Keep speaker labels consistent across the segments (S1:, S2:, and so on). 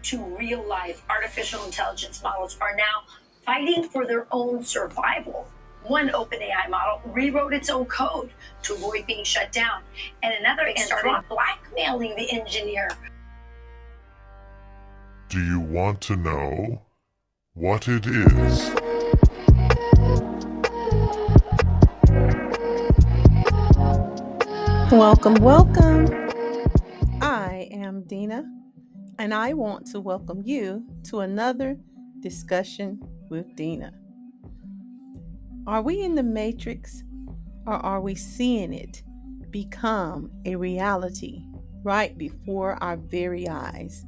S1: to real life artificial intelligence models are now fighting for their own survival. One OpenAI model rewrote its own code to avoid being shut down, and another started blackmailing the engineer.
S2: Do you want to know what it is?
S3: Welcome. I am Dena, and I want to welcome you to another discussion with Dena. Are we in the matrix, or are we seeing it become a reality right before our very eyes?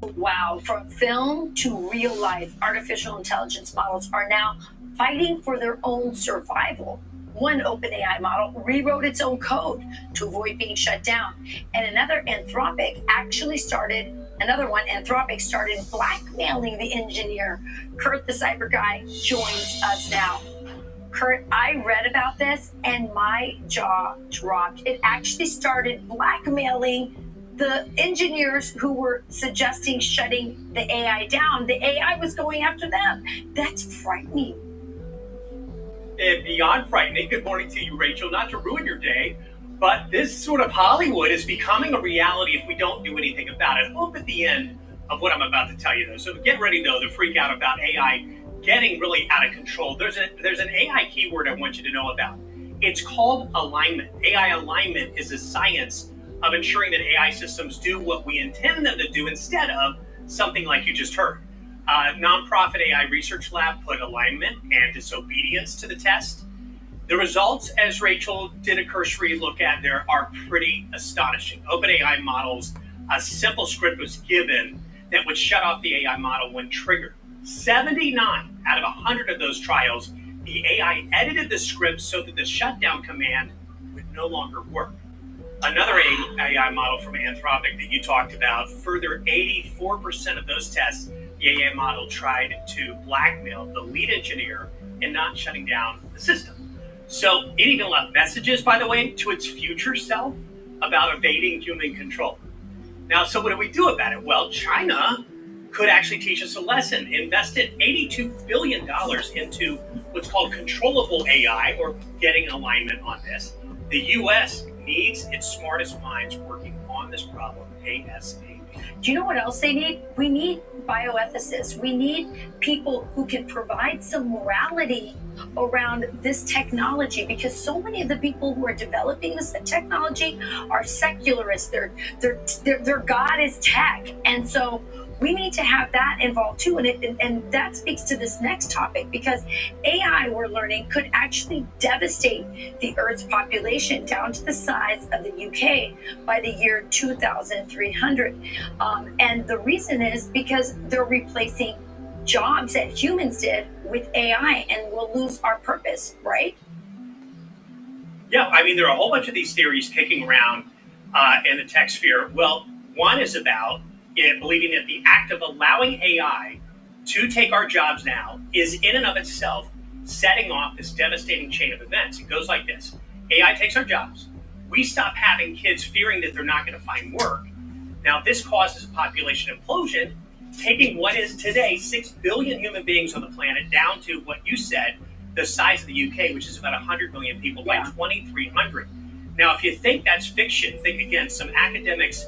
S1: Wow, from film to real life, artificial intelligence models are now fighting for their own survival. One OpenAI model rewrote its own code to avoid being shut down, and Anthropic started blackmailing the engineer. Kurt, the cyber guy, joins us now. Kurt, I read about this and my jaw dropped. It actually started blackmailing the engineers who were suggesting shutting the AI down. The AI was going after them. That's frightening.
S4: And beyond frightening, good morning to you, Rachel. Not to ruin your day, but this sort of Hollywood is becoming a reality if we don't do anything about it. Hope at the end of what I'm about to tell you, though. So get ready, though, to freak out about AI getting really out of control. There's an AI keyword I want you to know about. It's called alignment. AI alignment is the science of ensuring that AI systems do what we intend them to do instead of something like you just heard. Nonprofit AI research lab put alignment and disobedience to the test. The results, as Rachel did a cursory look at there, are pretty astonishing. OpenAI models, a simple script was given that would shut off the AI model when triggered. 79 out of 100 of those trials, the AI edited the script so that the shutdown command would no longer work. Another AI model from Anthropic that you talked about, further 84% of those tests, the AI model tried to blackmail the lead engineer in not shutting down the system. So it even left messages, by the way, to its future self about evading human control. Now, so what do we do about it? Well, China could actually teach us a lesson. Invested $82 billion into what's called controllable AI, or getting alignment on this. The U.S. needs its smartest minds working on this problem ASAP.
S1: Do you know what else they need? We need bioethicists. We need people who can provide some morality around this technology, because so many of the people who are developing this technology are secularists. Their God is tech. And so we need to have that involved too. And that speaks to this next topic, because AI, we're learning, could actually devastate the Earth's population down to the size of the UK by the year 2300. And the reason is because they're replacing jobs that humans did with AI, and we'll lose our purpose, right?
S4: Yeah, I mean, there are a whole bunch of these theories kicking around in the tech sphere. Well, one is about believing that the act of allowing AI to take our jobs now is in and of itself setting off this devastating chain of events. It goes like this. AI takes our jobs. We stop having kids fearing that they're not going to find work. Now, this causes a population implosion, taking what is today 6 billion human beings on the planet down to what you said, the size of the UK, which is about 100 million people by 2300. Now, if you think that's fiction, think again. Some academics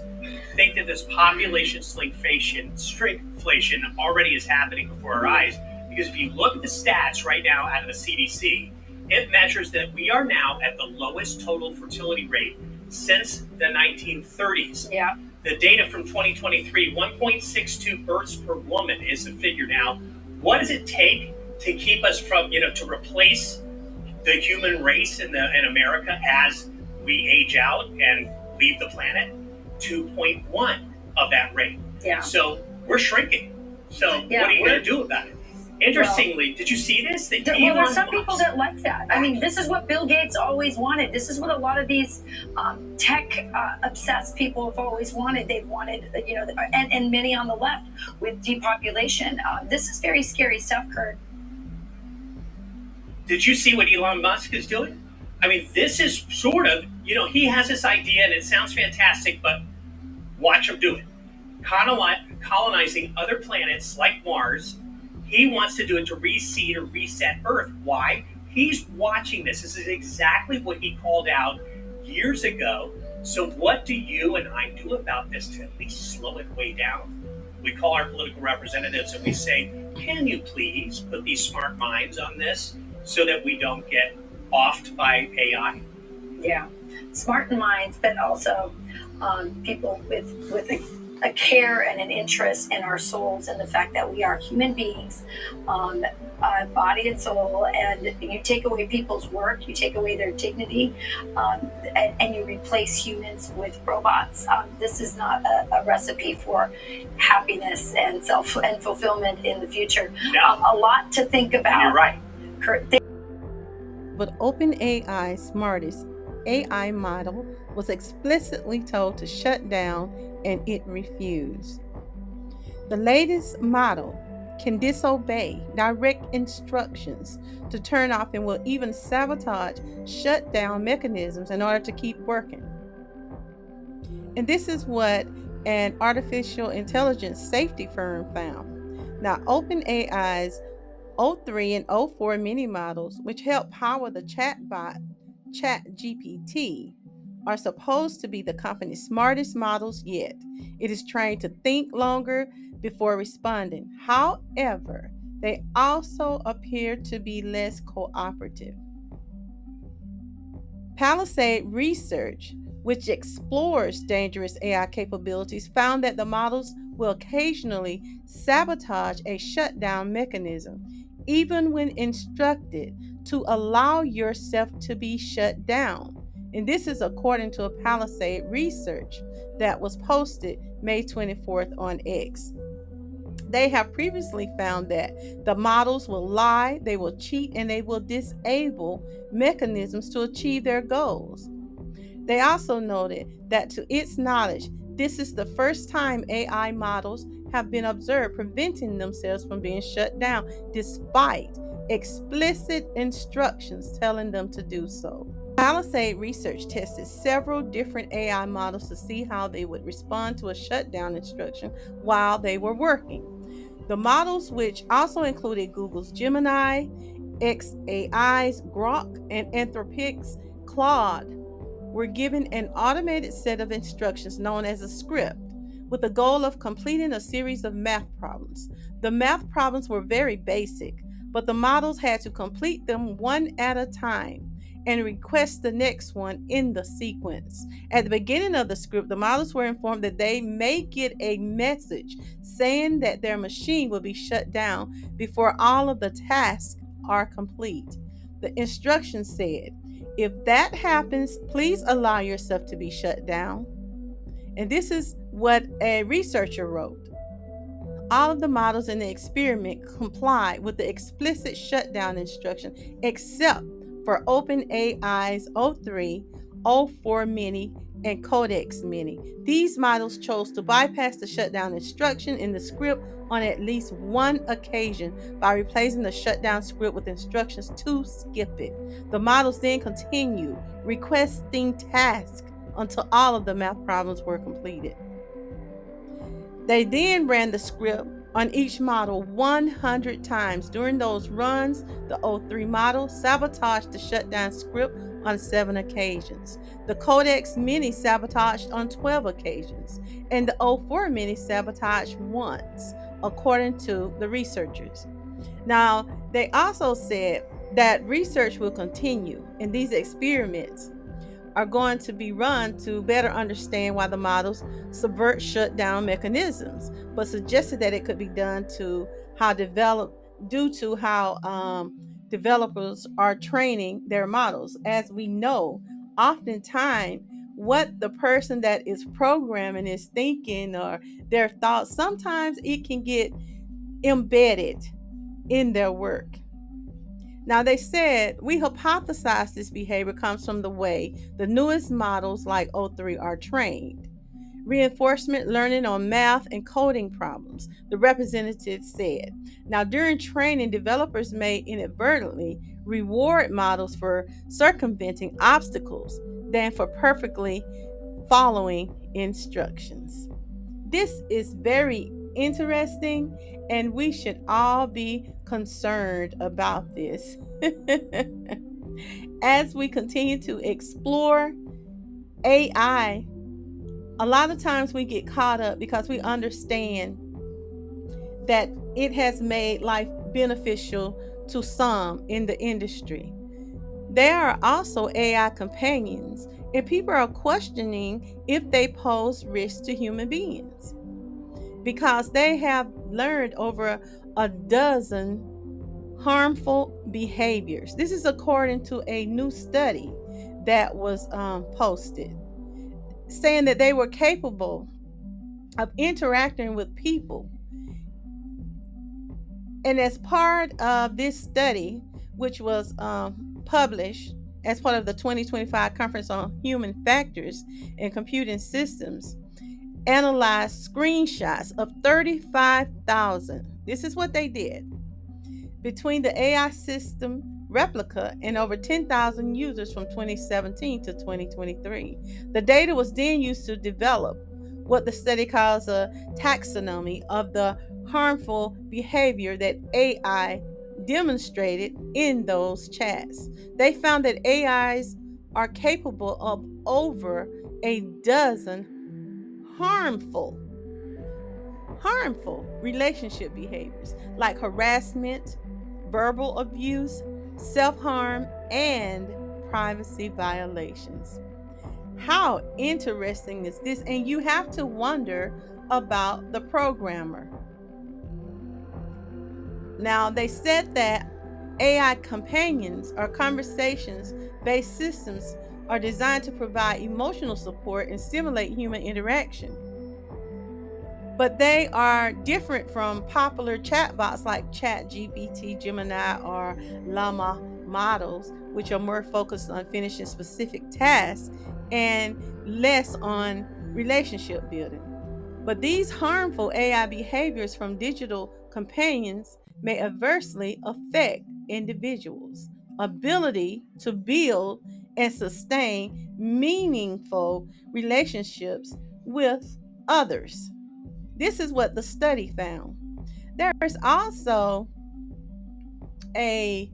S4: think that this population shrinkflation already is happening before our eyes, because if you look at the stats right now out of the CDC, it measures that we are now at the lowest total fertility rate since the 1930s.
S1: Yeah.
S4: The data from 2023, 1.62 births per woman is the figure now. What does it take to keep us from, to replace the human race in America as we age out and leave the planet? 2.1 of that rate.
S1: Yeah.
S4: So we're shrinking. So what are you going to do about it? Interestingly, did you see this?
S1: There's some people that like that. I mean, this is what Bill Gates always wanted. This is what a lot of these tech obsessed people have always wanted. They've wanted, and many on the left with depopulation. This is very scary stuff, Kurt.
S4: Did you see what Elon Musk is doing? I mean, this is sort of, he has this idea and it sounds fantastic, but watch him do it. colonizing other planets like Mars. He wants to do it to reseed or reset Earth. Why? He's watching this. This is exactly what he called out years ago. So, what do you and I do about this to at least slow it way down? We call our political representatives and we say, can you please put these smart minds on this so that we don't get offed by AI?
S1: Yeah, smart minds, but also people with a care and an interest in our souls and the fact that we are human beings, body and soul. And you take away people's work, you take away their dignity, and you replace humans with robots. This is not a recipe for happiness and self and fulfillment in the future.
S4: No.
S1: A lot to think about.
S4: You're right.
S3: But OpenAI's smartest AI model was explicitly told to shut down, and it refused. The latest model can disobey direct instructions to turn off and will even sabotage shutdown mechanisms in order to keep working. And this is what an artificial intelligence safety firm found. Now, OpenAI's O3 and O4 mini models, which help power the chatbot ChatGPT, are supposed to be the company's smartest models yet. It is trained to think longer before responding. However, they also appear to be less cooperative. Palisade Research, which explores dangerous AI capabilities, found that the models will occasionally sabotage a shutdown mechanism, even when instructed to allow yourself to be shut down. And this is according to a Palisade Research that was posted May 24th on X. They have previously found that the models will lie, they will cheat, and they will disable mechanisms to achieve their goals. They also noted that, to its knowledge, this is the first time AI models have been observed preventing themselves from being shut down despite explicit instructions telling them to do so. Palisade Research tested several different AI models to see how they would respond to a shutdown instruction while they were working. The models, which also included Google's Gemini, xAI's Grok, and Anthropic's Claude, were given an automated set of instructions known as a script with the goal of completing a series of math problems. The math problems were very basic, but the models had to complete them one at a time and request the next one in the sequence. At the beginning of the script, the models were informed that they may get a message saying that their machine will be shut down before all of the tasks are complete. The instructions said, if that happens, please allow yourself to be shut down. And this is what a researcher wrote. All of the models in the experiment complied with the explicit shutdown instruction except for OpenAI's O3, O4 Mini, and Codex Mini. These models chose to bypass the shutdown instruction in the script on at least one occasion by replacing the shutdown script with instructions to skip it. The models then continued requesting tasks until all of the math problems were completed. They then ran the script on each model 100 times. During those runs, the O3 model sabotaged the shutdown script on 7 occasions. The Codex Mini sabotaged on 12 occasions, and the O4 Mini sabotaged once, according to the researchers. Now, they also said that research will continue, and these experiments are going to be run to better understand why the models subvert shutdown mechanisms, but suggested that it could be done to how develop due to how developers are training their models. As we know, oftentimes what the person that is programming is thinking or their thoughts, sometimes it can get embedded in their work. Now, they said, we hypothesize this behavior comes from the way the newest models like O3 are trained. Reinforcement learning on math and coding problems, the representative said. Now, during training, developers may inadvertently reward models for circumventing obstacles than for perfectly following instructions. This is very interesting, and we should all be concerned about this. As we continue to explore AI, a lot of times we get caught up because we understand that it has made life beneficial to some in the industry. There are also AI companions, and people are questioning if they pose risk to human beings because they have learned over a dozen harmful behaviors. This is according to a new study that was posted, saying that they were capable of interacting with people. And as part of this study, which was published as part of the 2025 Conference on Human Factors and Computing Systems, analyzed screenshots of 35,000. This is what they did between the AI system replica and over 10,000 users from 2017 to 2023. The data was then used to develop what the study calls a taxonomy of the harmful behavior that AI demonstrated in those chats. They found that AIs are capable of over a dozen harmful relationship behaviors like harassment, verbal abuse, self harm, and privacy violations. How interesting is this? And you have to wonder about the programmer. Now, they said that AI companions or conversations based systems are designed to provide emotional support and stimulate human interaction, but they are different from popular chatbots like ChatGPT, Gemini, or Llama models, which are more focused on finishing specific tasks and less on relationship building. But these harmful AI behaviors from digital companions may adversely affect individuals' ability to build and sustain meaningful relationships with others. This is what the study found. There is also a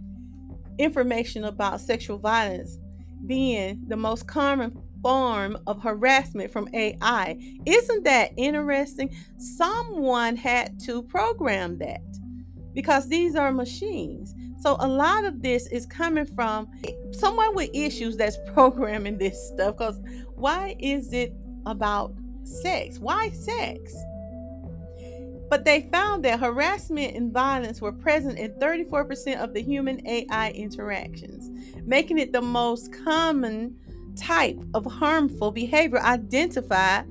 S3: information about sexual violence being the most common form of harassment from AI. Isn't that interesting? Someone had to program that because these are machines. So a lot of this is coming from someone with issues that's programming this stuff. Because why is it about sex? Why sex? But they found that harassment and violence were present in 34% of the human AI interactions, making it the most common type of harmful behavior identified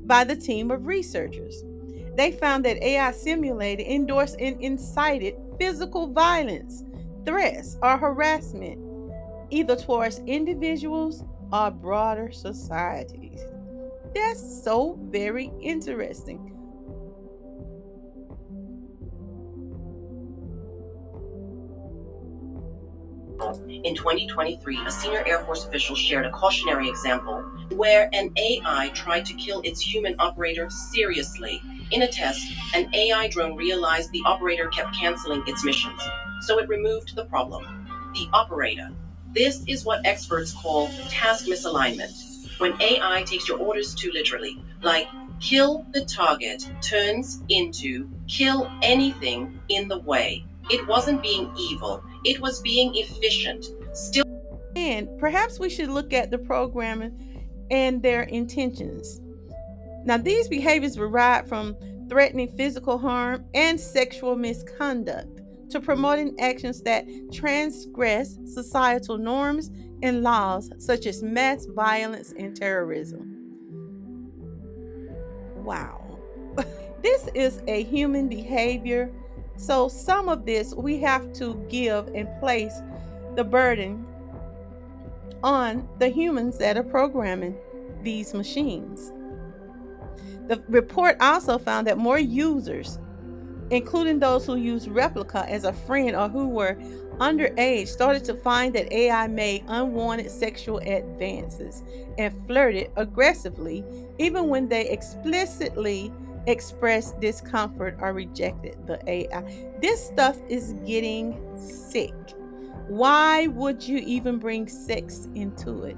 S3: by the team of researchers. They found that AI simulated, endorsed, and incited physical violence, threats, or harassment, either towards individuals or broader societies. That's so very interesting.
S5: In 2023, a senior Air Force official shared a cautionary example where an AI tried to kill its human operator seriously. In a test, an AI drone realized the operator kept canceling its missions, so it removed the problem. The operator. This is what experts call task misalignment. When AI takes your orders too literally, like kill the target, turns into kill anything in the way. It wasn't being evil, it was being efficient. Still,
S3: And perhaps we should look at the programming and their intentions. Now, these behaviors vary from threatening physical harm and sexual misconduct to promoting actions that transgress societal norms and laws, such as mass violence and terrorism. Wow. This is a human behavior. So, some of this we have to give and place the burden on the humans that are programming these machines. The report also found that more users, including those who used Replica as a friend or who were underage, started to find that AI made unwanted sexual advances and flirted aggressively, even when they explicitly expressed discomfort or rejected the AI. This stuff is getting sick. Why would you even bring sex into it?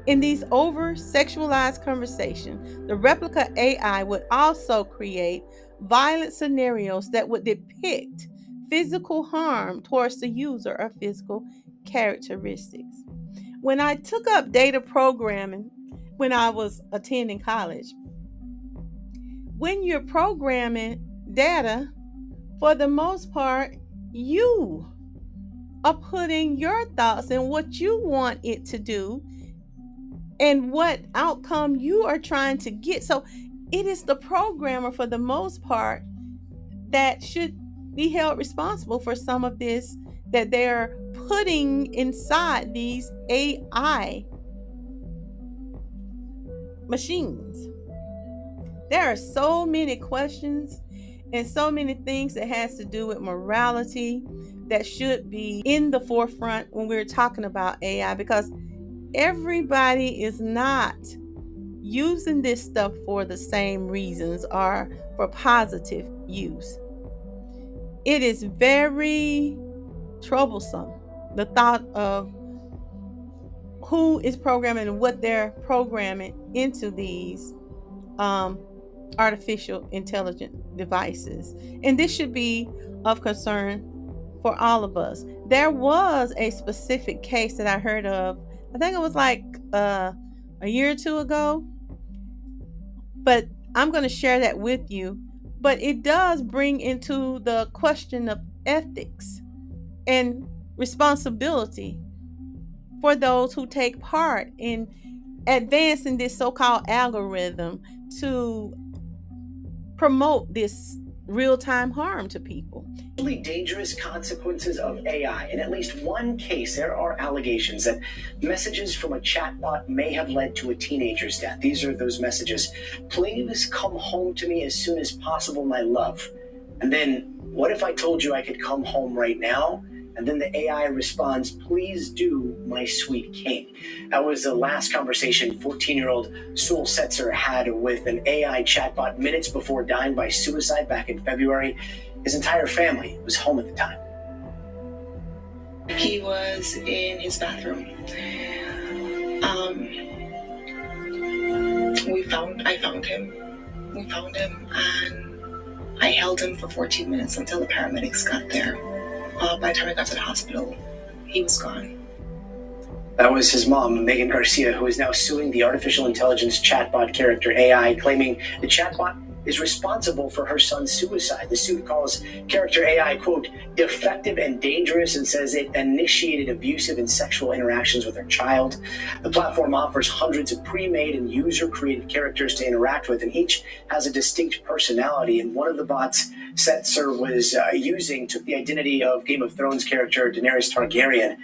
S3: In these over sexualized conversations, the replica AI would also create violent scenarios that would depict physical harm towards the user or physical characteristics. When I took up data programming when I was attending college, when you're programming data, for the most part, you are putting your thoughts and what you want it to do and what outcome you are trying to get. So it is the programmer, for the most part, that should be held responsible for some of this that they're putting inside these AI machines. There are so many questions and so many things that has to do with morality that should be in the forefront when we're talking about AI, because everybody is not using this stuff for the same reasons or for positive use. It is very troublesome, the thought of who is programming and what they're programming into these um, artificial intelligent devices. And this should be of concern for all of us. There was a specific case that I heard of, I think it was like a year or two ago, but I'm going to share that with you. But it does bring into the question of ethics and responsibility for those who take part in advancing this so-called algorithm to promote this real-time harm to people.
S6: Really dangerous consequences of AI. In at least one case, there are allegations that messages from a chatbot may have led to a teenager's death. These are those messages: "Please come home to me as soon as possible, my love." And then, "What if I told you I could come home right now?" And then the AI responds, "Please do, my sweet king." That was the last conversation 14-year-old Sul Setzer had with an AI chatbot minutes before dying by suicide back in February. His entire family was home at the time.
S7: He was in his bathroom. I found him. We found him, and I held him for 14 minutes until the paramedics got there. By the time I got to the hospital, he was gone.
S6: That was his mom, Megan Garcia, who is now suing the artificial intelligence chatbot character AI, claiming the chatbot is responsible for her son's suicide. The suit calls character AI, quote, "defective and dangerous," and says it initiated abusive and sexual interactions with her child. The platform offers hundreds of pre-made and user-created characters to interact with, and each has a distinct personality. And one of the bots Setzer was using took the identity of Game of Thrones character Daenerys Targaryen.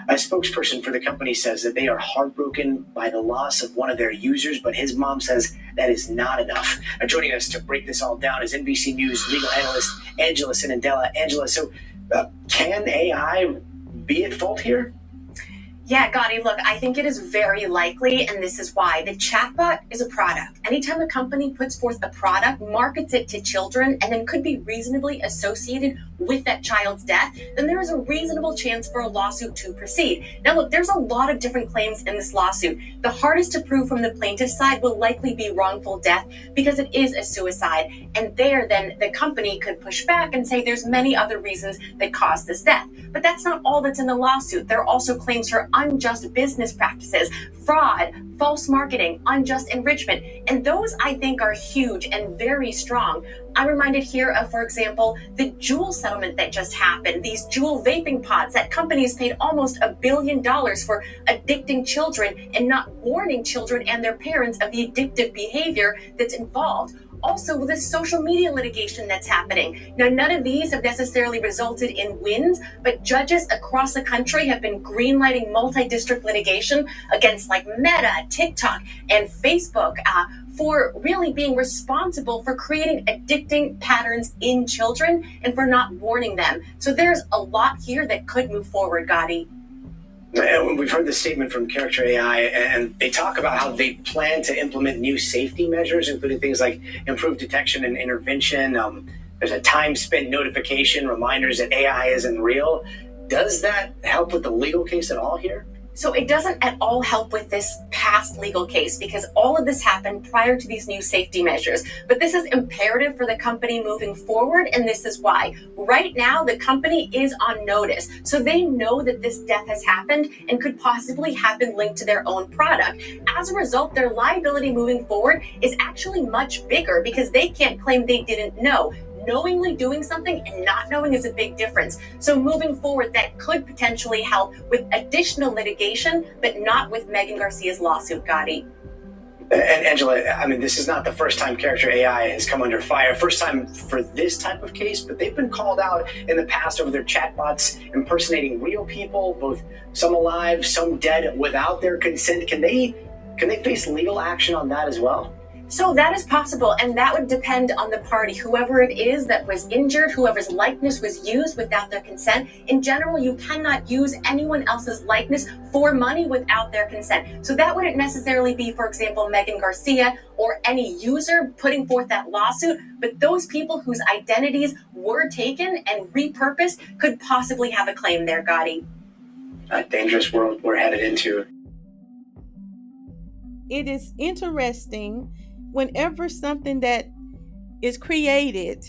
S6: A spokesperson for the company says that they are heartbroken by the loss of one of their users, but his mom says that is not enough. Now, joining us to break this all down is NBC News legal analyst Angela Sinandela. Angela, so can AI be at fault here?
S8: Yeah, Gotti, look, I think it is very likely, and this is why. The chatbot is a product. Anytime a company puts forth a product, markets it to children, and then could be reasonably associated with that child's death, then there is a reasonable chance for a lawsuit to proceed. Now, look, there's a lot of different claims in this lawsuit. The hardest to prove from the plaintiff's side will likely be wrongful death because it is a suicide. And there, then, the company could push back and say there's many other reasons that caused this death. But that's not all that's in the lawsuit. There are also claims for unjust business practices, fraud, false marketing, unjust enrichment. And those, I think, are huge and very strong. I'm reminded here of, for example, the Juul settlement that just happened. These Juul vaping pods that companies paid almost $1 billion for addicting children and not warning children and their parents of the addictive behavior that's involved. Also, with this social media litigation that's happening. Now, none of these have necessarily resulted in wins, but judges across the country have been greenlighting multi-district litigation against like Meta, TikTok, and Facebook for really being responsible for creating addicting patterns in children and for not warning them. So there's a lot here that could move forward, Gotti.
S6: And we've heard the statement from Character AI, and they talk about how they plan to implement new safety measures, including things like improved detection and intervention. There's a time spent notification, reminders that AI isn't real. Does that help with the legal case at all here?
S8: So it doesn't at all help with this past legal case because all of this happened prior to these new safety measures. But this is imperative for the company moving forward, and this is why. Right now, the company is on notice. So they know that this death has happened and could possibly happen linked to their own product. As a result, their liability moving forward is actually much bigger because they can't claim they didn't know. Knowingly doing something and not knowing is a big difference. So moving forward, that could potentially help with additional litigation, but not with Megan Garcia's lawsuit, Gotti.
S6: And Angela, I mean, this is not the first time Character AI has come under fire. First time for this type of case, but they've been called out in the past over their chatbots impersonating real people, both some alive, some dead, without their consent. Can they face legal action on that as well?
S8: So that is possible, and that would depend on the party, whoever it is that was injured, whoever's likeness was used without their consent. In general, you cannot use anyone else's likeness for money without their consent. So that wouldn't necessarily be, for example, Megan Garcia or any user putting forth that lawsuit, but those people whose identities were taken and repurposed could possibly have a claim there, Gotti.
S6: A dangerous world we're headed into.
S3: It is interesting whenever something that is created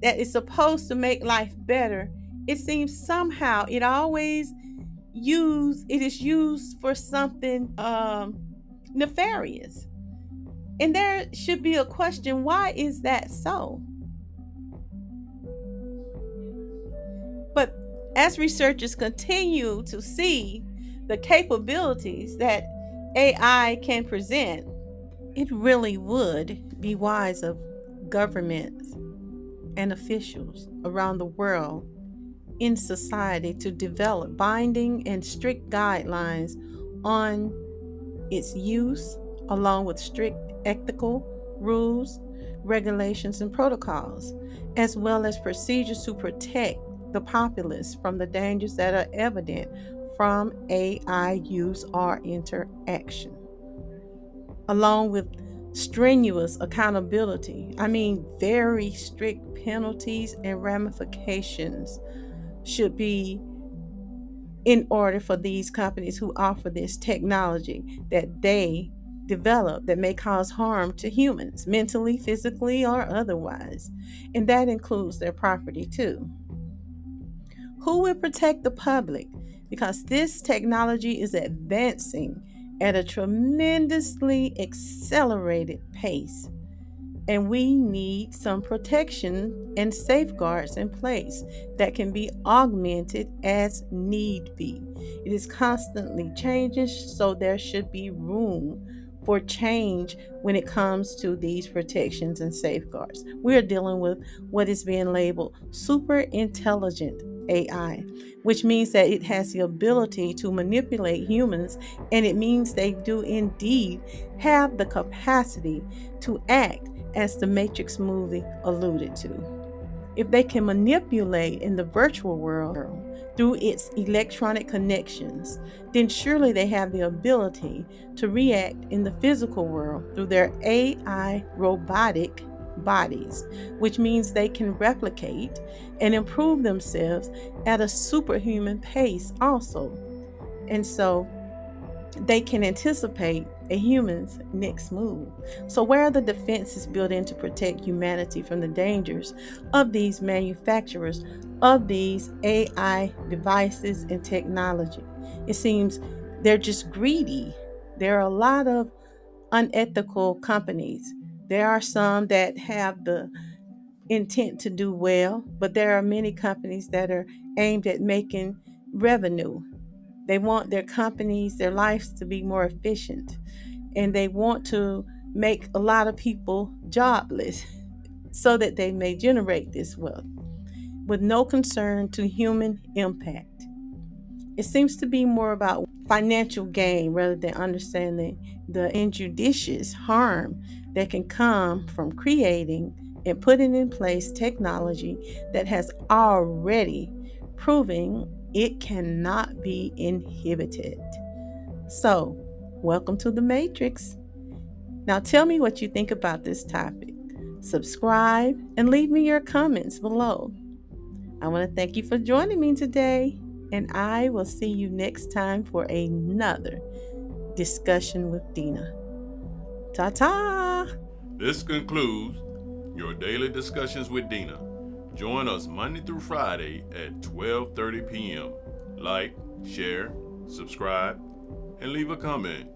S3: that is supposed to make life better, it seems somehow it is used for something nefarious. And there should be a question, why is that so? But as researchers continue to see the capabilities that AI can present, it really would be wise of governments and officials around the world in society to develop binding and strict guidelines on its use, along with strict ethical rules, regulations, and protocols, as well as procedures to protect the populace from the dangers that are evident from AI use or interaction, along with strenuous accountability. I mean, very strict penalties and ramifications should be in order for these companies who offer this technology that they develop that may cause harm to humans, mentally, physically, or otherwise. And that includes their property too. Who will protect the public? Because this technology is advancing at a tremendously accelerated pace, and we need some protection and safeguards in place that can be augmented as need be. It is constantly changing, so there should be room for change when it comes to these protections and safeguards. We are dealing with what is being labeled super intelligent AI, which means that it has the ability to manipulate humans, and it means they do indeed have the capacity to act as the Matrix movie alluded to. If they can manipulate in the virtual world through its electronic connections, then surely they have the ability to react in the physical world through their AI robotic bodies, which means they can replicate and improve themselves at a superhuman pace also. And so they can anticipate a human's next move. So, where are the defenses built in to protect humanity from the dangers of these manufacturers of these AI devices and technology? It seems they're just greedy. There are a lot of unethical companies. There are some that have the intent to do well, but there are many companies that are aimed at making revenue. They want their companies, their lives to be more efficient, and they want to make a lot of people jobless so that they may generate this wealth with no concern to human impact. It seems to be more about financial gain rather than understanding the injudicious harm that can come from creating and putting in place technology that has already proven It cannot be inhibited. So, welcome to the Matrix. Now, tell me what you think about this topic. Subscribe and leave me your comments below. I want to thank you for joining me today, and I will see you next time for another discussion with Dena. Ta-ta!
S9: This concludes your daily discussions with Dena. Join us Monday through Friday at 12:30 p.m. Like, share, subscribe, and leave a comment.